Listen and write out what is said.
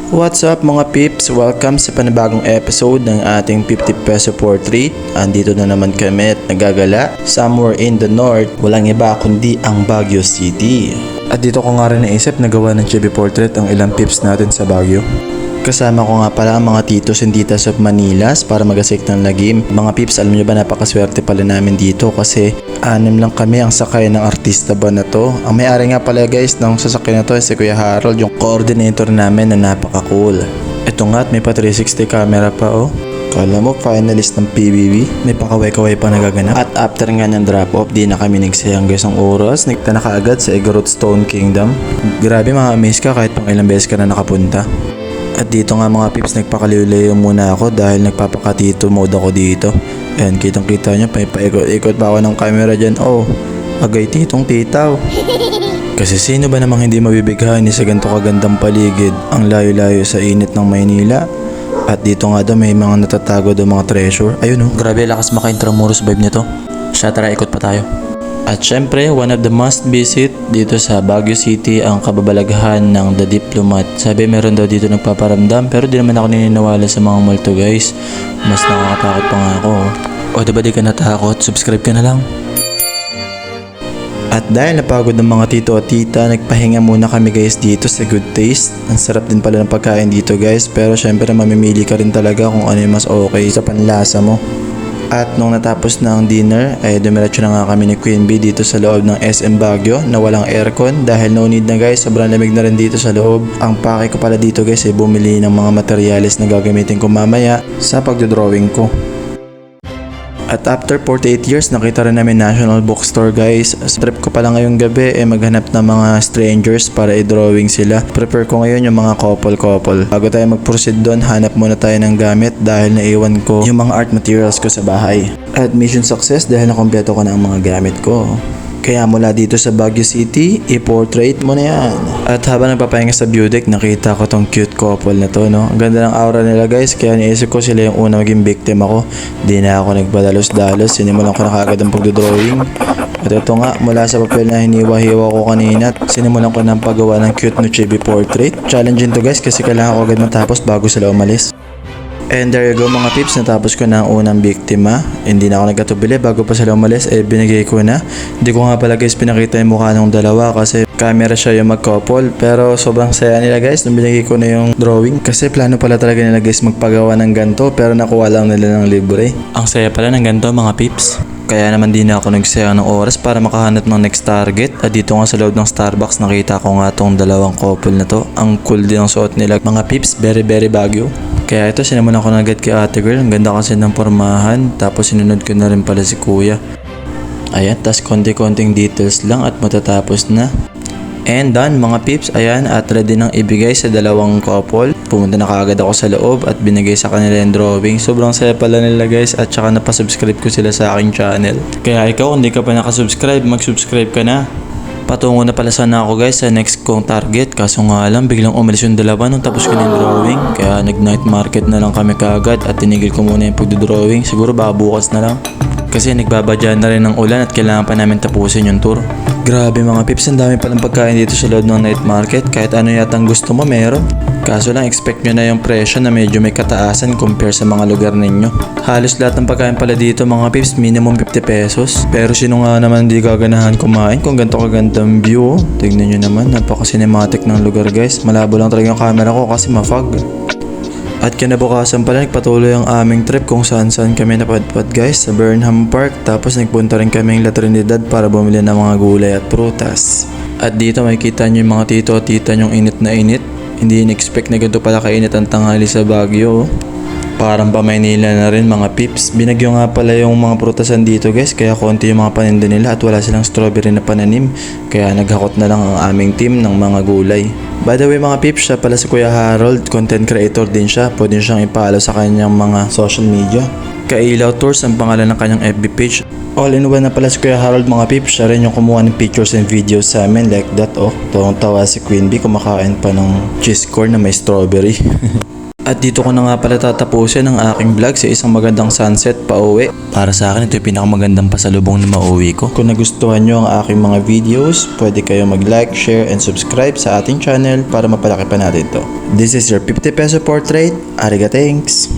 What's up mga peeps? Welcome sa panibagong episode ng ating 50 peso portrait. Andito na naman kami at nagagala somewhere in the north. Walang iba kundi ang Baguio City. At dito ko nga rin naisip na gawa ng chibi portrait ang ilang peeps natin sa Baguio. Kasama ko nga pala ang mga titos and titas of Manilas para magasik ng lagim. Mga peeps, alam nyo ba napakaswerte pala namin dito kasi 6 lang kami ang sakay ng artista ba na to. Ang may-ari nga pala guys ng sasakyan na to ay si Kuya Harold, yung coordinator namin na napaka-cool. Ito nga at may pa 360 camera pa oh. Kala mo finalist ng PBB, may pakaway-kaway pa nagaganap. At after nga ng drop-off, di na kami nagsayang guys ang oras. Nagta na kaagad sa Igorot Stone Kingdom. Grabe ma-amaze ka kahit pang ilang beses ka na nakapunta. At dito nga mga peeps, nagpakaliw-layo muna ako dahil nagpapakatito mode ako dito. Ayan, kitang-kita nyo, paikot-ikot pa ako ng camera dyan. Oh, agay titong titaw. Kasi sino ba namang hindi mabibighanin sa ganito kagandang paligid, ang layo-layo sa init ng Maynila. At dito nga daw may mga natatago daw mga treasure. Ayun oh, grabe lakas maka-intramuros vibe nito. Siya, tara ikot pa tayo. At syempre, one of the must visit dito sa Baguio City ang kababalaghan ng The Diplomat. Sabi meron daw dito nagpaparamdam pero di naman ako nininiwala sa mga multo guys. Mas nakakatakot pa nga ako. O diba di ka natakot? Subscribe ka na lang. At dahil napagod ng mga tito at tita, nagpahinga muna kami guys dito sa Good Taste. Ang sarap din pala ng pagkain dito guys, pero syempre mamimili ka rin talaga kung ano yung mas okay sa panlasa mo. At nung natapos na ang dinner, ay dumiretso na nga kami ni Queen Bee dito sa loob ng SM Baguio na walang aircon dahil no need na guys, sobrang lamig na rin dito sa loob. Ang pake ko pala dito guys ay bumili ng mga materyales na gagamitin ko mamaya sa pagdodrawing ko. At after 48 years, nakita rin namin National Bookstore guys. Sa trip ko pala ngayong gabi maghanap ng mga strangers para i-drawing sila. Prepare ko ngayon yung mga couple-couple. Bago tayo mag-proceed doon, hanap muna tayo ng gamit dahil naiwan ko yung mga art materials ko sa bahay. At mission success dahil nakompleto ko na ang mga gamit ko. Kaya mula dito sa Baguio City, i-portrait mo na yan. At habang nagpapahinga sa view deck, nakita ko tong cute couple na to, no? Ang ganda ng aura nila guys, kaya naisip ko sila yung una maging victim ako. Di na ako nagpadalos-dalos, sinimulan ko na kaagad ang pagdodrawing. At ito nga, mula sa papel na hiniwa-hiwa ko kanina, sinimulan ko ng paggawa ng cute no chibi portrait. Challenging to guys kasi kailangan ko agad matapos bago sila umalis. And there you go mga peeps, natapos ko na ang unang biktima. Hindi na ako nagkatubili bago pa sila umalis, binigay ko na. Hindi ko nga pala guys pinakita yung mukha ng dalawa kasi camera siya yung mag-couple. Pero sobrang saya nila guys nung binigay ko na yung drawing. Kasi plano pala talaga nila guys magpagawa ng ganto pero nakuha lang nila ng libre. Ang saya pala ng ganto mga peeps. Kaya naman din ako nagsayang ng oras para makahanap ng next target. At dito nga sa loob ng Starbucks nakita ko nga tong dalawang couple na to. Ang cool din ang suot nila mga peeps, very Baguio. Kaya ito sinamunan ko na agad kay ate girl. Ang ganda kasi ng pormahan. Tapos sinunod ko na rin pala si kuya. Ayan, tas konti-konting details lang at matatapos na. And done mga peeps, ayan, at ready nang ibigay sa dalawang couple. Pumunta na kaagad ako sa loob at binigay sa kanila yung drawing. Sobrang saya pala nila guys at saka napasubscribe ko sila sa aking channel. Kaya ikaw kung di ka pa nakasubscribe, mag-subscribe ka na. Patungo na pala sana ako guys sa next kong target, kaso nga lang biglang umalis yung dalawa nung tapos ko na yung drawing. Kaya nag-night market na lang kami kaagad at tinigil ko muna yung pagdodrawing. Siguro baka bukas na lang. Kasi nagbabadya na rin ng ulan at kailangan pa namin tapusin yung tour. Grabe mga pips, ang dami palang pagkain dito sa loob ng night market. Kahit ano yatang gusto mo meron. Kaso lang expect nyo na yung presyo na medyo may kataasan compare sa mga lugar ninyo. Halos lahat ng pagkain pala dito mga pips minimum 50 pesos. Pero sino nga naman di gaganahan kumain kung ganito kagandang view. Tignan nyo naman, napaka-cinematic ng lugar guys. Malabo lang talaga yung camera ko kasi mafog. At kinabukasan pala nagpatuloy ang aming trip kung saan kami napadpad guys sa Burnham Park. Tapos nagpunta rin kaming La Trinidad para bumili ng mga gulay at prutas. At dito makikita nyo yung mga tito at tita nyong init na init. Hindi in-expect na ganito pala kainit ang tanghali sa Baguio. Parang pa Maynila na rin mga peeps. Binagyo nga pala yung mga prutasan dito guys, kaya konti yung mga paninda nila at wala silang strawberry na pananim. Kaya naghakot na lang ang aming team ng mga gulay. By the way mga peeps, siya pala si Kuya Harold, content creator din siya. Pwede siyang ipalo sa kanyang mga social media. Kailaw Tours ang pangalan ng kanyang FB page. All in one na pala si Kuya Harold mga peeps. Siya rin yung kumuha ng pictures and videos sa amin like that oh. Tawang tawa si Queen Bee kumakain pa ng cheese corn na may strawberry. At dito ko na nga pala tatapusin ang aking vlog sa isang magandang sunset pa uwi. Para sa akin ito yung pinakamagandang pasalubong na mauwi ko. Kung nagustuhan nyo ang aking mga videos, pwede kayo mag-like, share, and subscribe sa ating channel para mapalaki pa natin to. This is your 50 peso portrait. Ariga, thanks!